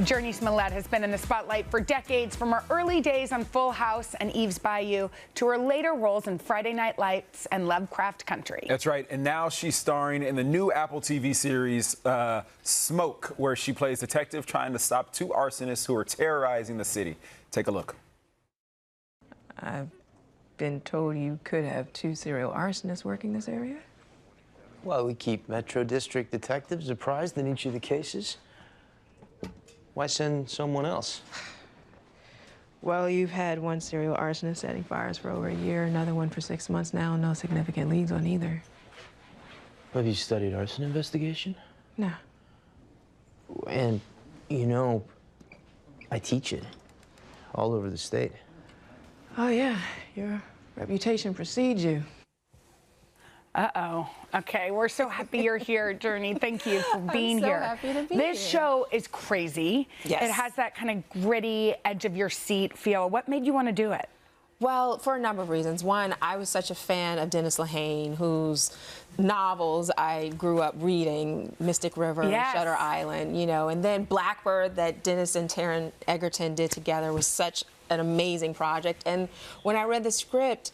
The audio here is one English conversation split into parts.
Jurnee Smollett has been in the spotlight for decades, from her early days on Full House and Eve's Bayou to her later roles in Friday Night Lights and Lovecraft Country. That's right, and now she's starring in the new Apple TV series Smoke, where she plays detective trying to stop two arsonists who are terrorizing the city. Take a look. I've been told you could have two serial arsonists working this area. Well, we keep Metro District detectives apprised in each of the cases. Why send someone else? Well, you've had one serial arsonist setting fires for over a year, another one for 6 months now, no significant leads on either. Have you studied arson investigation? No. And, you know, I teach it all over the state. Oh, yeah, your reputation precedes you. Uh-oh. Okay, we're so happy you're here, Jurnee. Thank you for being here. I'm so happy to be This here. show is crazy. Yes. It has that kind of gritty, edge of your seat feel. What made you want to do it? Well, for a number of reasons. One, I was such a fan of Dennis Lehane, whose novels I grew up reading, Mystic River, Yes. Shutter Island, you know, and then Blackbird that Dennis and Taron Egerton did together was such an amazing project. And when I read the script,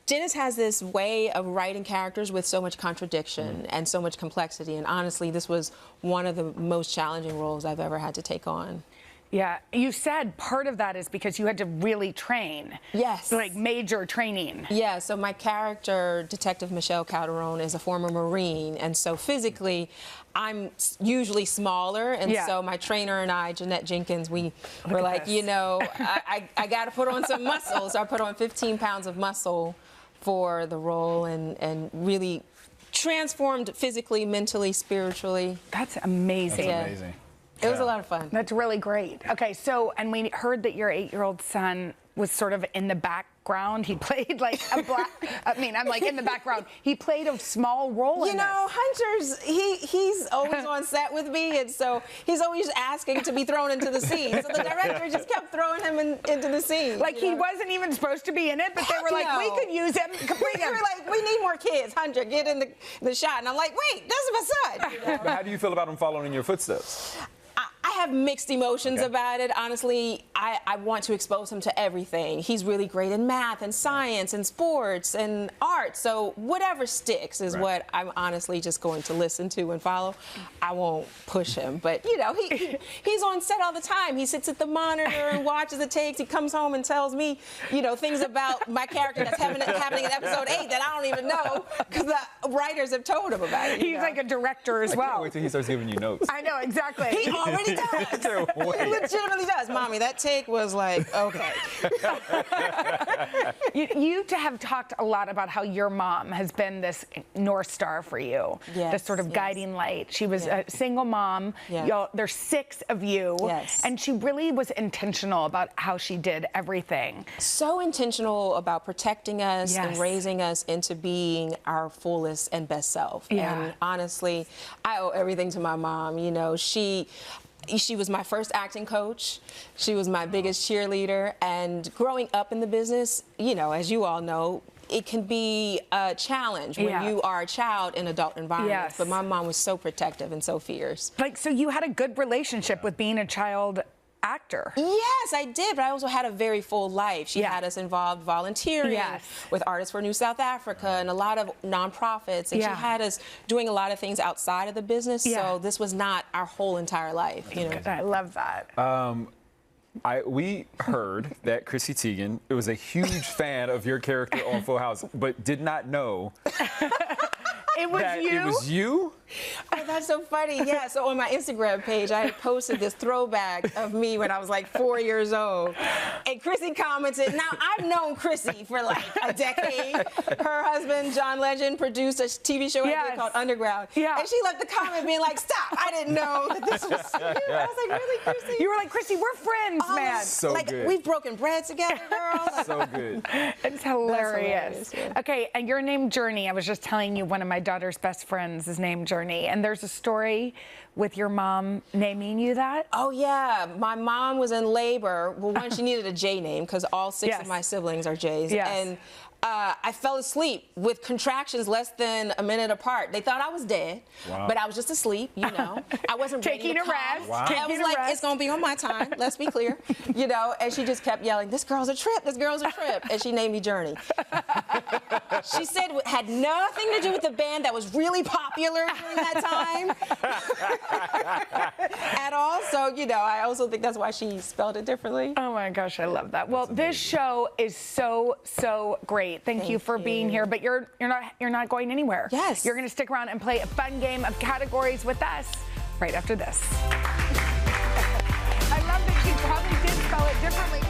Dennis has this way of writing characters with so much contradiction and so much complexity, and honestly, this was one of the most challenging roles I've ever had to take on. Yeah, you said part of that is because you had to really train. Yes. Like major training. Yeah, so my character, Detective Michelle Calderon, is a former Marine, and so physically, I'm usually smaller, and Yeah. so my trainer and I, Jeanette Jenkins, we were at like, this. you know, I got to put on some muscle, so I put on 15 pounds of muscle for the role, and really transformed physically, mentally, spiritually. That's amazing. Yeah. Amazing. It was a lot of fun. That's really great. Okay, so, and we heard that your 8-year-old son was sort of in the background. He played like a black, I'm like in the background. He played a small role You in know, this. Hunter's, he's always on set with me, and so he's always asking to be thrown into the scene. So the director just kept throwing him into the scene. Like you he know? wasn't even supposed to be in it, but they were like, No. we could use him. We were like, we need more kids. Hunter, get in the shot. And I'm like, wait, that's my son. You know? But how do you feel about him following in your footsteps? I have mixed emotions Okay. about it. Honestly, I want to expose him to everything. He's really great in math and science and sports and art. So whatever sticks is Right. what I'm honestly just going to listen to and follow. I won't push him. But, you know, he's on set all the time. He sits at the monitor and watches the takes. He comes home and tells me, you know, things about my character that's happening in episode 8 that I don't even know because the writers have told him about it. you He's know? like a director as I can't well. wait till he starts giving you notes. I know, exactly. He already does. Can't He wait. legitimately does. Mommy, that take was like, okay. You have talked a lot about how your mom has been this North Star for you, Yes, this sort of yes. guiding light. She was Yeah. a single mom. Yeah. There's 6 of you, Yes. and she really was intentional about how she did everything. So intentional about protecting us Yes. and raising us into being our fullest and best self. Yeah. And honestly, I owe everything to my mom. You know, she was my first acting coach. She was my biggest cheerleader. And growing up in the business, you know, as you all know, it can be a challenge when Yeah. you are a child in adult environments. Yes. But my mom was so protective and so fierce. Like, so you had a good relationship with being a child actor. Yes, I did, but I also had a very full life. She Yeah. had us involved volunteering Yes. with Artists for New South Africa and a lot of nonprofits, and Yeah. she had us doing a lot of things outside of the business, Yeah. so this was not our whole entire life, you know. I love that. We heard that Chrissy Teigen was a huge fan of your character on Full House, but did not know It was that you? it was you. Oh, that's so funny. Yeah, so on my Instagram page, I had posted this throwback of me when I was like 4 years old. And Chrissy commented, now I've known Chrissy for like a decade. Her husband, John Legend, produced a TV show I Yes. did called Underground. Yeah. And she left the comment being like, stop, I didn't know that this was you. I was like, really, Chrissy? You were like, Chrissy, we're friends, Oh, man. So like, good. we've broken bread together, girl. Like, So good. It's hilarious. hilarious, yeah. Okay, and your name Jurnee. I was just telling you one of my daughter's best friends is named Jurnee, and there's a story with your mom naming you that. Oh, yeah. My mom was in labor. Well, one, she needed a J name because all 6 Yes. of my siblings are J's. Yes. And I fell asleep with contractions less than a minute apart. They thought I was dead, but I was just asleep, you know. I wasn't Taking ready to a rest. come. Taking I was a like, rest. it's going to be on my time, let's be clear, you know. And she just kept yelling, this girl's a trip, this girl's a trip. And she named me Jurnee. She said it had nothing to do with the band that was really popular during that time at all. So, you know, I also think that's why she spelled it differently. Oh my gosh, I love that. Well, this show is so great. Thank you for being here, but you're not going anywhere. Yes. You're going to stick around and play a fun game of categories with us right after this. I love that she probably did spell it differently.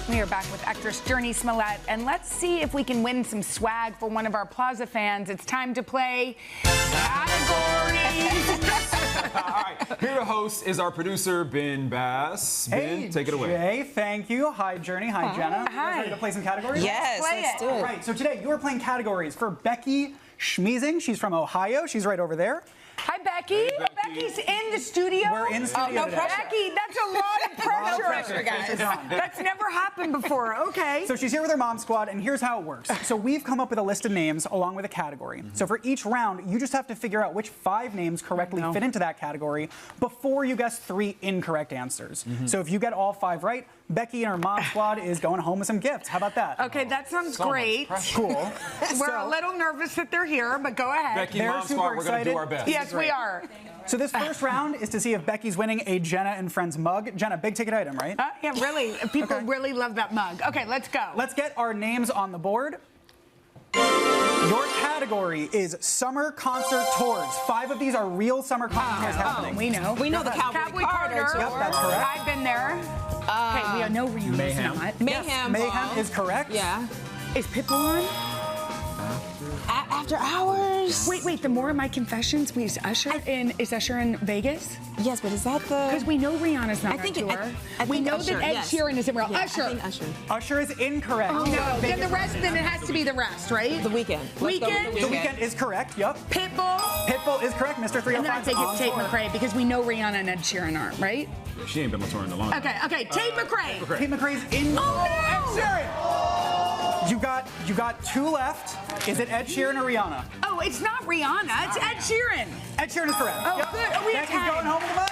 We are back with actress Jurnee Smollett, and let's see if we can win some swag for one of our Plaza fans. It's time to play categories. All right, here to host is our producer, Ben Bass. Ben, take it away. Jay, thank you. Hi, Jurnee. Hi, Jenna. You guys ready to play some categories? Yes, let's do it. All right, so today you are playing categories for Becky Schmeezing. She's from Ohio. She's right over there. Hi, Becky. Hey, Becky. Becky's in the studio. We're in studio no today. pressure. Becky, that's a lot of pressure. pressure, guys. That's never happened before. Okay. So she's here with her mom squad, and here's how it works. So we've come up with a list of names along with a category. So for each round, you just have to figure out which 5 names correctly fit into that category before you guess 3 incorrect answers. So if you get all 5 right, Becky and her mom squad is going home with some gifts. How about that? Okay, that sounds great. Cool. We're a little nervous that they're here, but go ahead. Becky, They're Mom super Squad, we're going to do excited. our best. Yes, we are. So this first round is to see if Becky's winning a Jenna and Friends mug. Jenna, big ticket item, right? Yeah, really. People really love that mug. Okay, let's go. Let's get our names on the board. Your category is summer concert tours. 5 of these are real summer concert tours happening. We know. We know the Cowboy Carter tour. Yep, that's correct. I've been there. Okay, we know Rihanna's Mayhem. not. Mayhem. Mayhem is correct. Yeah. Is Pitbull on? After Hours. Wait, the More of My Confessions. Is Usher in Vegas? Yes, but is that the? Because we know Rihanna's not I think on tour. I We think know Usher, that Ed yes. Sheeran isn't real. Yeah, Usher. I think Usher. Usher is incorrect. Oh, no. Then Vegas. then it has to be the rest, right? The Weeknd. Let's go with Weeknd? The Weeknd is correct. Yep. Pitbull. Pitbull is correct. Mr. 305. And then I think it's Tate on tour. McRae because we know Rihanna and Ed Sheeran aren't, right? Yeah, she ain't been on tour in a long time. Okay, Tate McRae. Tate McRae's in. Oh, no! Ed Sheeran. You got 2 left. Is it Ed Sheeran or Rihanna? Oh, it's not Rihanna. It's Ed Sheeran. Ed Sheeran is correct. Oh, good. Oh, we Becky's tied. going home with the mug.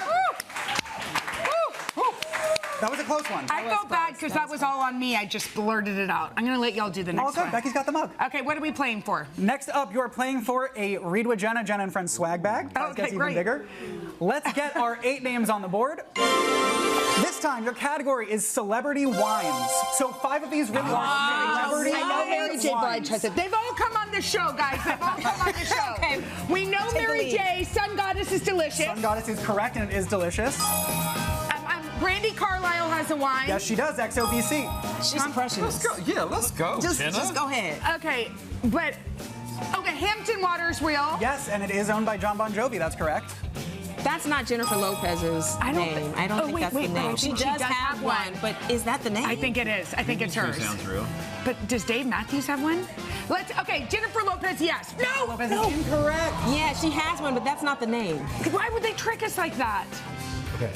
Woo! Woo! That was a close one. I felt bad because that was all on me. I just blurted it out. I'm going to let y'all do the next All good. one. Becky's got the mug. Okay, what are we playing for? Next up, you are playing for a Read with Jenna and Friends swag bag. That Okay, gets even great. bigger. Let's get our 8 names on the board. This time, your category is celebrity wines. So 5 of these really are celebrity I know Mary J. Blige wines. has it. They've all come on the show, guys. They've all come on the show. Okay. We know Take the Mary lead. J. Sun Goddess is delicious. Sun Goddess is correct, and it is delicious. Brandy Carlisle has a wine. Yes, she does. XOBC. She's precious. Let's go. Yeah, let's go. Just go ahead. Okay, but Hampton Water's real. Yes, and it is owned by John Bon Jovi. That's correct. That's not Jennifer Lopez's name. I don't think that's the name. She does have one, but is that the name? I think it is. I think it's hers. Sounds real. But does Dave Matthews have one? Okay, Jennifer Lopez, yes. No, Lopez no. is incorrect. Yeah, she has one, but that's not the name. Why would they trick us like that?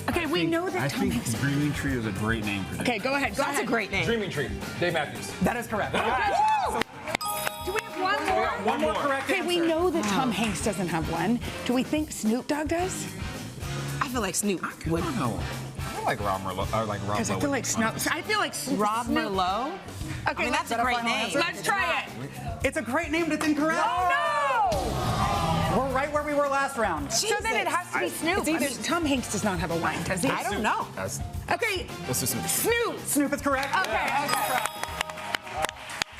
Okay, we know that Tom Hanks. Dreaming Tree is a great name for this. Okay, go ahead. That's a great name. Dreaming Tree. Dave Matthews. That is correct. Do we have one more? One more correct Okay, answer. we know that Tom Hanks doesn't have one. Do we think Snoop Dogg does? I feel like Snoop would. I don't know. I like Rob Merlot. I like Rob. Because I feel like Rob Snoop. Merlot? Okay, I mean, that's a let's- great name. Let's try it. It's a great name, but it's incorrect. Oh no! We're right where we were last round. So then it has to be Snoop. I mean, Tom Hanks does not have a wine, does he? I don't know. Okay, Let's do some. Snoop. Snoop is correct. Okay.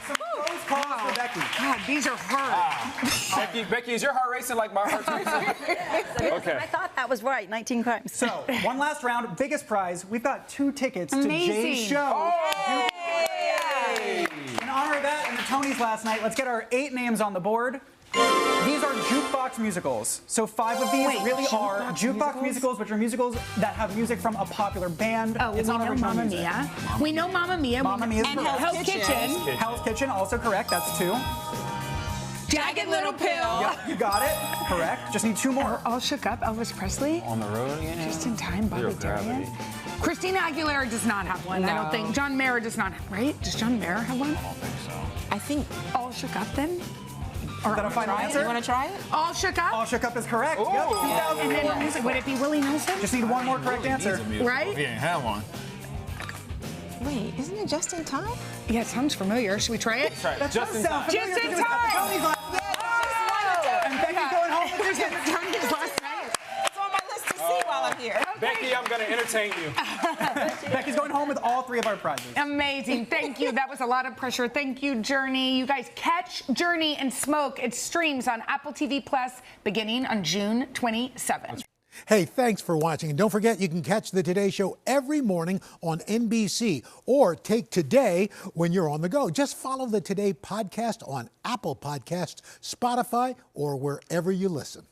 So close calls for Becky. God, these are hard. Becky, is your heart racing like my heart's racing? Okay. I thought that was right, 19 crimes. So, one last round, biggest prize. We've got 2 tickets to Jay's Amazing. show. Yay! In honor of that and the Tonys last night, let's get our 8 names on the board. These are jukebox musicals. So 5 of these really are jukebox musicals, which are musicals that have music from a popular band. Oh, It's we not know original Mamma music. Mia. We know Mamma Mia. Mamma Mia is And correct. Hell's Hell's Kitchen. Kitchen. Hell's Kitchen, also correct. That's 2. Jagged Little Pill. Yep, you got it. Correct. Just need 2 more. All Shook Up, Elvis Presley. On the road again? Just in Time, Bobby Zero Darin. Gravity. Christina Aguilera does not have one. I don't No. think. John Mayer does not, right? Does John Mayer have one? I think. All Shook Up then? Is that a final answer? You want to try it? All Shook Up? All Shook Up is correct. Yep, 2004 And then music. would it be Willie Nelson? Just need 1 more correct answer. Right? He ain't had one. Wait, isn't it Just in Time? Yeah, it sounds familiar. Should we try it? That Just does in sound time. familiar. Just in because it was at the time. Tonys last- And Becky's going home with this. Tony's last night. It's on my list to see while I'm here. Becky, I'm going to entertain you. Becky's going home with all 3 of our prizes. Amazing. Thank you. That was a lot of pressure. Thank you, Jurnee. You guys catch Jurnee and Smoke. It streams on Apple TV Plus beginning on June 27th. Hey, thanks for watching. And don't forget, you can catch the Today Show every morning on NBC or take Today when you're on the go. Just follow the Today podcast on Apple Podcasts, Spotify, or wherever you listen.